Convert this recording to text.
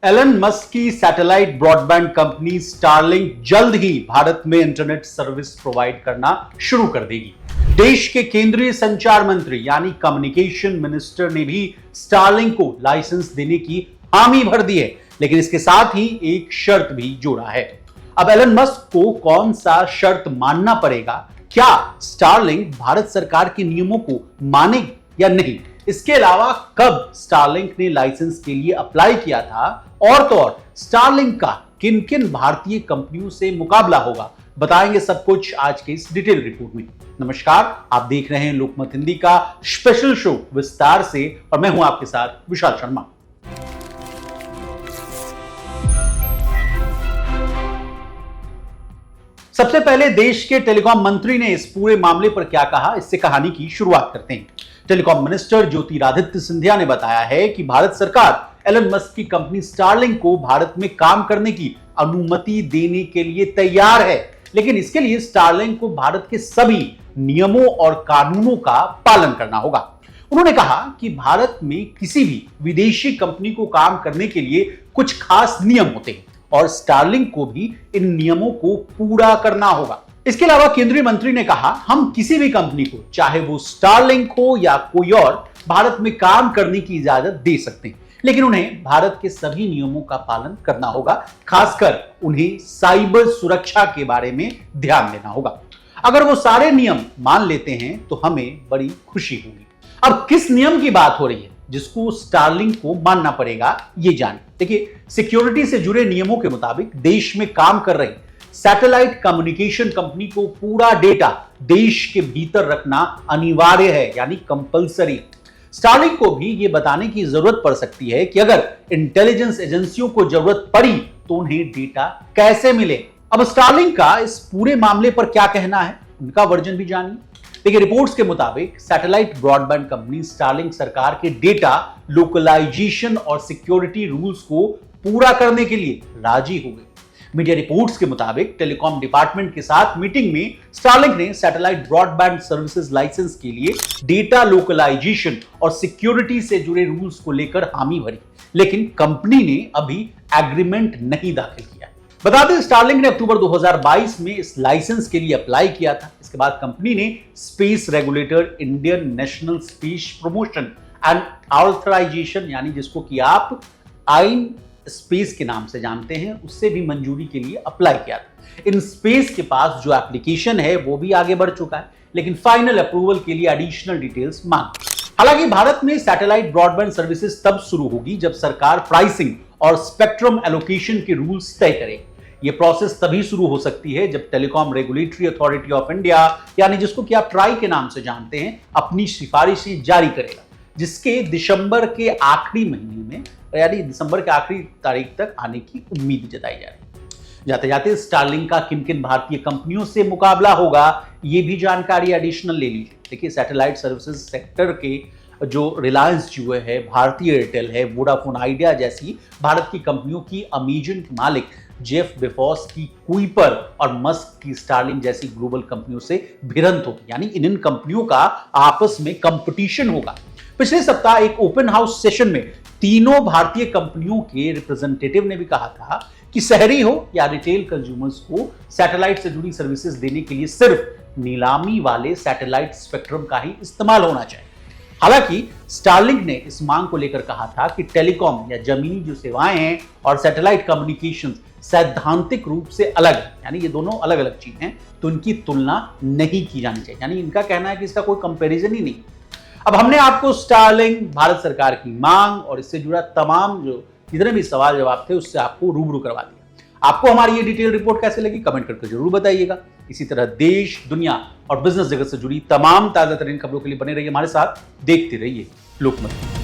Elon Musk की satellite broadband company Starlink जल्द ही भारत में इंटरनेट सर्विस प्रोवाइड करना शुरू कर देगी। देश के केंद्रीय संचार मंत्री यानी कम्युनिकेशन मिनिस्टर ने भी स्टारलिंक को लाइसेंस देने की हामी भर दी है, लेकिन इसके साथ ही एक शर्त भी जोड़ा है। अब एलन मस्क को कौन सा शर्त मानना पड़ेगा? क्या स्टारलिंक भारत सरकार के नियमों को मानेगी या नहीं? इसके अलावा कब स्टारलिंक ने लाइसेंस के लिए अप्लाई किया था और तो और स्टारलिंक का किन किन भारतीय कंपनियों से मुकाबला होगा, बताएंगे सब कुछ आज के इस डिटेल रिपोर्ट में। नमस्कार, आप देख रहे हैं लोकमत हिंदी का स्पेशल शो विस्तार से और मैं हूं आपके साथ विशाल शर्मा। सबसे पहले देश के टेलीकॉम मंत्री ने इस पूरे मामले पर क्या कहा, इससे कहानी की शुरुआत करते हैं। टेलीकॉम मिनिस्टर ज्योतिरादित्य सिंधिया ने बताया है कि भारत सरकार एलन मस्क की कंपनी स्टारलिंक को भारत में काम करने की अनुमति देने के लिए तैयार है, लेकिन इसके लिए स्टारलिंक को भारत के सभी नियमों और कानूनों का पालन करना होगा। उन्होंने कहा कि भारत में किसी भी विदेशी कंपनी को काम करने के लिए कुछ खास नियम होते हैं और स्टारलिंक को भी इन नियमों को पूरा करना होगा। इसके अलावा केंद्रीय मंत्री ने कहा, हम किसी भी कंपनी को, चाहे वो स्टारलिंक हो या कोई और, भारत में काम करने की इजाजत दे सकते हैं, लेकिन उन्हें भारत के सभी नियमों का पालन करना होगा। खासकर उन्हें साइबर सुरक्षा के बारे में ध्यान देना होगा। अगर वो सारे नियम मान लेते हैं तो हमें बड़ी खुशी होगी। अब किस नियम की बात हो रही है जिसको स्टारलिंक को मानना पड़ेगा, ये जानिए। देखिए, सिक्योरिटी से जुड़े नियमों के मुताबिक देश में काम कर रही सैटेलाइट कम्युनिकेशन कंपनी को पूरा डेटा देश के भीतर रखना अनिवार्य है, यानी कंपलसरी। स्टारलिंक को भी यह बताने की जरूरत पड़ सकती है कि अगर इंटेलिजेंस एजेंसियों को जरूरत पड़ी तो उन्हें डेटा कैसे मिले। अब स्टारलिंक का इस पूरे मामले पर क्या कहना है, उनका वर्जन भी जानिए। देखिए, रिपोर्ट्स के मुताबिक सैटेलाइट ब्रॉडबैंड कंपनी स्टारलिंक सरकार के डेटा लोकलाइजेशन और सिक्योरिटी रूल्स को पूरा करने के लिए राजी हो गई। मीडिया रिपोर्ट्स के मुताबिक टेलीकॉम डिपार्टमेंट के साथ मीटिंग में स्टारलिंक ने सैटेलाइट ब्रॉडबैंड सर्विसेज लाइसेंस के लिए डेटा लोकलाइजेशन और सिक्योरिटी से जुड़े रूल्स को लेकर हामी भरी, लेकिन कंपनी ने अभी एग्रीमेंट नहीं दाखिल किया। बता दें, स्टारलिंक ने अक्टूबर 2022 में इस लाइसेंस के लिए अप्लाई किया था। इसके बाद कंपनी ने space regulator Indian National Space Promotion and Authorization, यानी जिसको कि आप आइन स्पेस के नाम से जानते हैं, उससे भी मंजूरी के लिए अप्लाई किया था। इन स्पेस के पास जो एप्लीकेशन है वो भी आगे बढ़ चुका है, लेकिन फाइनल अप्रूवल के लिए एडिशनल डिटेल्स मांग। हालांकि भारत में सैटेलाइट ब्रॉडबैंड सर्विसेज तब शुरू होगी जब सरकार प्राइसिंग और स्पेक्ट्रम एलोकेशन के रूल्स तय करे। यह प्रोसेस तभी शुरू हो सकती है जब telecom regulatory authority of India, यानी जिसको कि आप ट्राई के नाम से जानते हैं, अपनी सिफारिशें जारी करेगा, जिसके दिसंबर के आखिरी महीने में, यानी दिसंबर के आखिरी तारीख तक आने की उम्मीद जताई जा रही है। जाते जाते स्टारलिंक का किन किन भारतीय कंपनियों से मुकाबला होगा, ये भी जानकारी एडिशनल ले लीजिए। देखिए, सैटेलाइट सर्विसेज सेक्टर के जो रिलायंस जियो है, भारतीय एयरटेल है, वोडाफोन आइडिया जैसी भारत की कंपनियों की अमेजन के मालिक जेफ बेजोस की कुइपर और मस्क की स्टारलिंक जैसी ग्लोबल कंपनियों से भिड़ंत होगी, यानी इन कंपनियों का आपस में कंपटीशन होगा। पिछले सप्ताह एक ओपन हाउस सेशन में तीनों भारतीय कंपनियों के रिप्रेजेंटेटिव ने भी कहा था कि शहरी हो या रिटेल कंज्यूमर्स को सैटेलाइट से जुड़ी सर्विसेज देने के लिए सिर्फ नीलामी वाले सैटेलाइट स्पेक्ट्रम का ही इस्तेमाल होना चाहिए। हालांकि स्टारलिंक ने इस मांग को लेकर कहा था कि टेलीकॉम या जमीनी जो सेवाएं हैं और सैटेलाइट कम्युनिकेशन सैद्धांतिक रूप से अलग है, यानी ये दोनों अलग अलग चीजें हैं, तो इनकी तुलना नहीं की जानी चाहिए। यानी इनका कहना है कि इसका कोई कंपैरिजन ही नहीं। अब हमने आपको स्टारलिंक, भारत सरकार की मांग और इससे जुड़ा तमाम जो जितने भी सवाल जवाब थे उससे आपको रूबरू करवा दिया। आपको हमारी ये डिटेल रिपोर्ट कैसे लगी, कमेंट करके जरूर बताइएगा। इसी तरह देश, दुनिया और बिजनेस जगत से जुड़ी तमाम ताजा तरीन खबरों के लिए बने रहिए हमारे साथ, देखते रहिए लोकमत।